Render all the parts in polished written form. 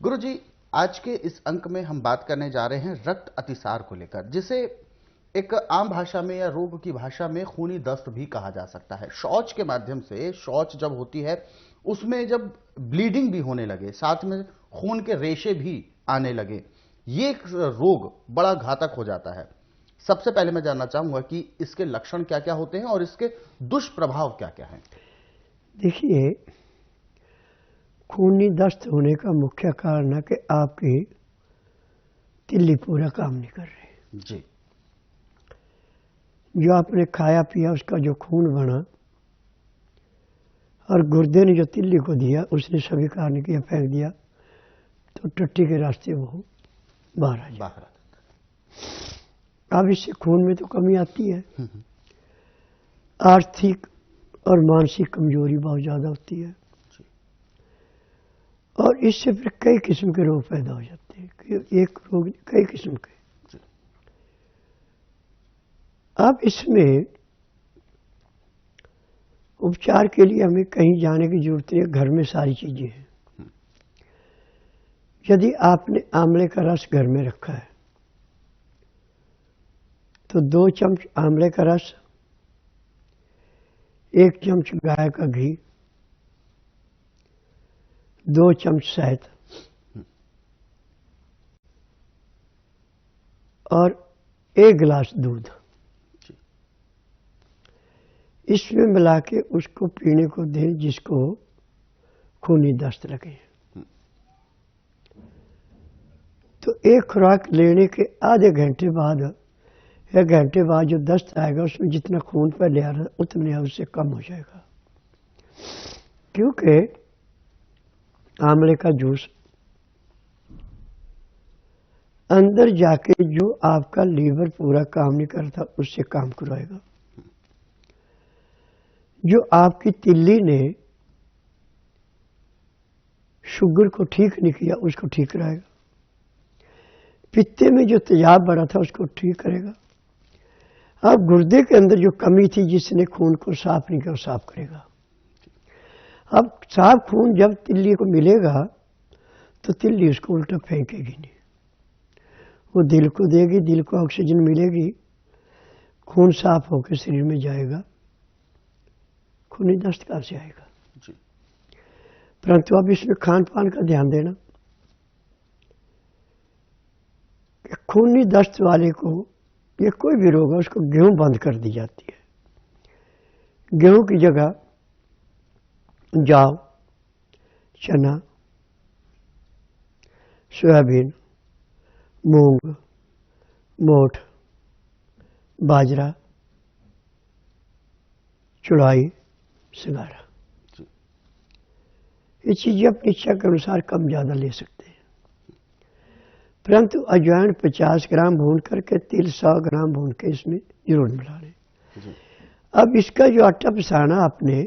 गुरुजी, आज के इस अंक में हम बात करने जा रहे हैं रक्त अतिसार को लेकर, जिसे एक आम भाषा में या रोग की भाषा में खूनी दस्त भी कहा जा सकता है। शौच के माध्यम से, शौच जब होती है उसमें जब ब्लीडिंग भी होने लगे, साथ में खून के रेशे भी आने लगे, ये एक रोग बड़ा घातक हो जाता है। सबसे पहले मैं जानना चाहूंगा कि इसके लक्षण क्या क्या होते हैं और इसके दुष्प्रभाव क्या क्या हैं। देखिए, खूनी दस्त होने का मुख्य कारण है कि आपकी तिल्ली पूरा काम नहीं कर रही। जी। जो आपने खाया पिया उसका जो खून बना और गुर्दे ने जो तिल्ली को दिया उसने सभी कार्य किया, फेंक दिया, तो टट्टी के रास्ते वो बाहर आ जाए। अब इससे खून में तो कमी आती है, आर्थिक और मानसिक कमजोरी बहुत ज़्यादा होती है और इससे फिर कई किस्म के रोग पैदा हो जाते हैं। एक रोग कई किस्म के। अब इसमें उपचार के लिए हमें कहीं जाने की जरूरत नहीं है, घर में सारी चीजें हैं। यदि आपने आंवले का रस घर में रखा है तो 2 चम्मच आंवले का रस, 1 चम्मच गाय का घी, 2 चम्मच शहद और 1 गिलास दूध, इसमें मिला के उसको पीने को दें जिसको खूनी दस्त लगे। तो एक खुराक लेने के आधे घंटे बाद या घंटे बाद जो दस्त आएगा उसमें जितना खून पहले आ रहा है उतने उससे कम हो जाएगा, क्योंकि आंवले का जूस अंदर जाके जो आपका लीवर पूरा काम नहीं करता उससे काम करवाएगा। जो आपकी तिल्ली ने शुगर को ठीक नहीं किया उसको ठीक कराएगा। पित्ते में जो तेजाब बढ़ा था उसको ठीक करेगा। अब गुर्दे के अंदर जो कमी थी जिसने खून को साफ नहीं किया वो साफ करेगा। अब साफ खून जब तिल्ली को मिलेगा तो तिल्ली उसको उल्टा फेंकेगी नहीं, वो दिल को देगी, दिल को ऑक्सीजन मिलेगी, खून साफ होकर शरीर में जाएगा, खूनी दस्त कहाँ से आएगा। परंतु अब इसमें खान पान का ध्यान देना। खूनी दस्त वाले को ये कोई भी रोग है उसको गेहूं बंद कर दी जाती है। गेहूं की जगह जौ, चना, सोयाबीन, मूंग, मोठ, बाजरा, चुड़ाई, सिंगारा, ये चीजें अपनी इच्छा के अनुसार कम ज्यादा ले सकते हैं। परंतु अजवाइन 50 ग्राम भून करके, तिल 100 ग्राम भून के इसमें जरूर मिला लें। अब इसका जो आटा पिसाना आपने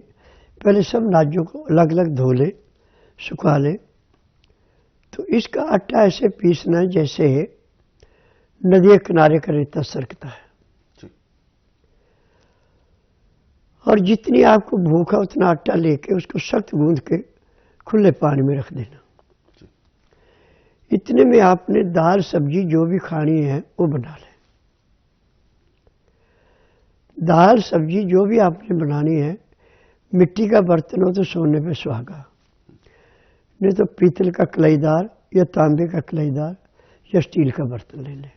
पहले सब नाजों को अलग अलग धो ले, सुखा ले, तो इसका आटा ऐसे पीसना है जैसे नदी के किनारे का रेता सरकता है। और जितनी आपको भूख है उतना आटा लेके उसको सख्त गूंद के खुले पानी में रख देना। इतने में आपने दाल सब्जी जो भी खानी है वो बना लें। दाल सब्जी जो भी आपने बनानी है, मिट्टी का बर्तन हो तो सोने पे सुहागा, नहीं तो पीतल का कलाईदार या तांबे का कलाईदार या स्टील का बर्तन ले लें।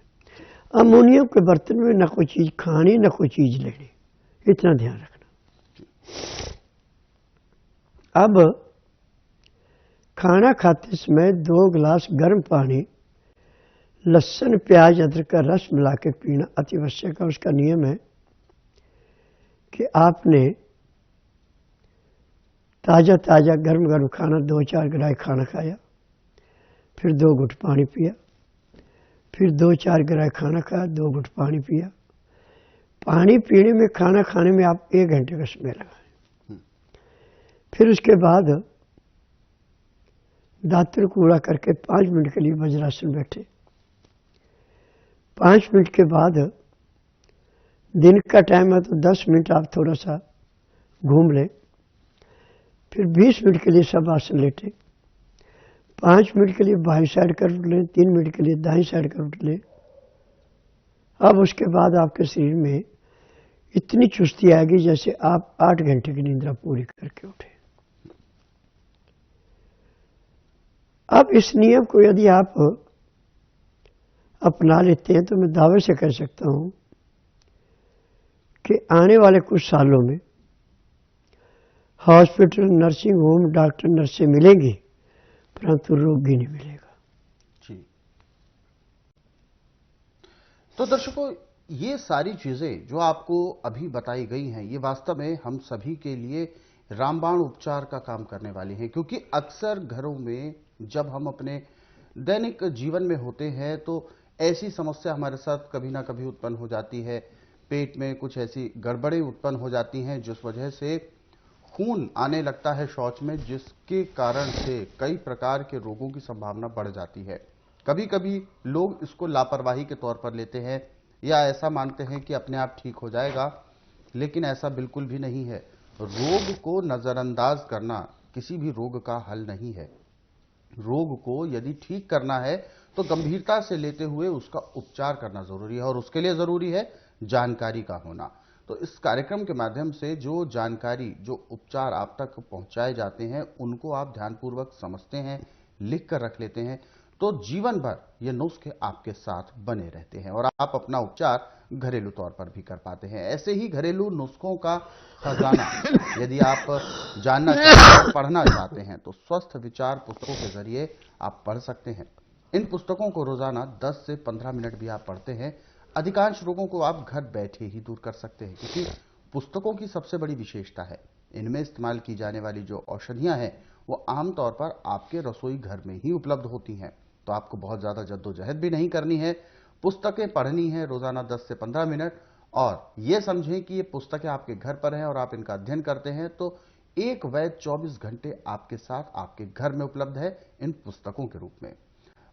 अमोनियम के बर्तन में न कोई चीज खानी न कोई चीज लेनी, इतना ध्यान रखना। अब खाना खाते समय 2 गिलास गर्म पानी, लहसुन प्याज अदरक का रस मिला के पीना अति आवश्यक है। उसका नियम है कि आपने ताज़ा ताज़ा गर्म गर्म खाना 2-4 गिराए खाना खाया, फिर 2 घुट पानी पिया, फिर 2-4 गिराए खाना खाया, 2 घुट पानी पिया। पानी पीने में, खाना खाने में आप 1 घंटे का समय लगाएं। फिर उसके बाद दांतन को उड़ा करके 5 मिनट के लिए वज्रासन बैठे। 5 मिनट के बाद दिन का टाइम है तो 10 मिनट आप थोड़ा सा घूम लें। फिर 20 मिनट के लिए सब आसन लेटे। 5 मिनट के लिए बाईं साइड कर उठ लें, 3 मिनट के लिए दाईं साइड कर उठ लें। अब उसके बाद आपके शरीर में इतनी चुस्ती आएगी जैसे आप 8 घंटे की निंद्रा पूरी करके उठे। अब इस नियम को यदि आप अपना लेते हैं तो मैं दावे से कह सकता हूं कि आने वाले कुछ सालों में हॉस्पिटल, नर्सिंग होम, डॉक्टर, नर्सें मिलेंगी, परंतु रोगी नहीं मिलेगा। जी। तो दर्शकों, ये सारी चीजें जो आपको अभी बताई गई हैं, ये वास्तव में हम सभी के लिए रामबाण उपचार का काम करने वाली हैं, क्योंकि अक्सर घरों में जब हम अपने दैनिक जीवन में होते हैं तो ऐसी समस्या हमारे साथ कभी ना कभी उत्पन्न हो जाती है। पेट में कुछ ऐसी गड़बड़ें उत्पन्न हो जाती हैं जिस वजह से खून आने लगता है शौच में, जिसके कारण से कई प्रकार के रोगों की संभावना बढ़ जाती है। कभी कभी लोग इसको लापरवाही के तौर पर लेते हैं या ऐसा मानते हैं कि अपने आप ठीक हो जाएगा, लेकिन ऐसा बिल्कुल भी नहीं है। रोग को नजरअंदाज करना किसी भी रोग का हल नहीं है। रोग को यदि ठीक करना है तो गंभीरता से लेते हुए उसका उपचार करना जरूरी है, और उसके लिए जरूरी है जानकारी का होना। तो इस कार्यक्रम के माध्यम से जो जानकारी, जो उपचार आप तक पहुंचाए जाते हैं, उनको आप ध्यानपूर्वक समझते हैं, लिख कर रख लेते हैं, तो जीवन भर ये नुस्खे आपके साथ बने रहते हैं और आप अपना उपचार घरेलू तौर पर भी कर पाते हैं। ऐसे ही घरेलू नुस्खों का खजाना यदि आप जानना चाहते हैं, पढ़ना चाहते हैं, तो स्वस्थ विचार पुस्तकों के जरिए आप पढ़ सकते हैं। इन पुस्तकों को रोजाना 10 से 15 मिनट भी आप पढ़ते हैं, अधिकांश रोगों को आप घर बैठे ही दूर कर सकते हैं, क्योंकि पुस्तकों की सबसे बड़ी विशेषता है इनमें इस्तेमाल की जाने वाली जो औषधियां हैं वो आमतौर पर आपके रसोई घर में ही उपलब्ध होती हैं। तो आपको बहुत ज्यादा जद्दोजहद भी नहीं करनी है, पुस्तकें पढ़नी है रोजाना 10 से 15 मिनट, और यह समझें कि ये पुस्तकें आपके घर पर हैं और आप इनका अध्ययन करते हैं, तो एक वैद्य 24 घंटे आपके साथ आपके घर में उपलब्ध है इन पुस्तकों के रूप में।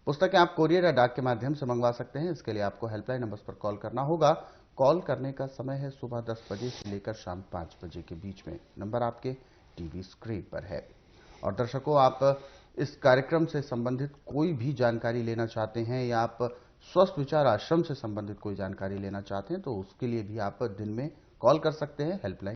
पुस्तकें आप कोरियर या डाक के माध्यम से मंगवा सकते हैं। इसके लिए आपको हेल्पलाइन नंबर्स पर कॉल करना होगा। कॉल करने का समय है सुबह 10 बजे से लेकर शाम 5 बजे के बीच में। नंबर आपके टीवी स्क्रीन पर है। और दर्शकों, आप इस कार्यक्रम से संबंधित कोई भी जानकारी लेना चाहते हैं या आप स्वस्थ विचार आश्रम से संबंधित कोई जानकारी लेना चाहते हैं, तो उसके लिए भी आप दिन में कॉल कर सकते हैं हेल्पलाइन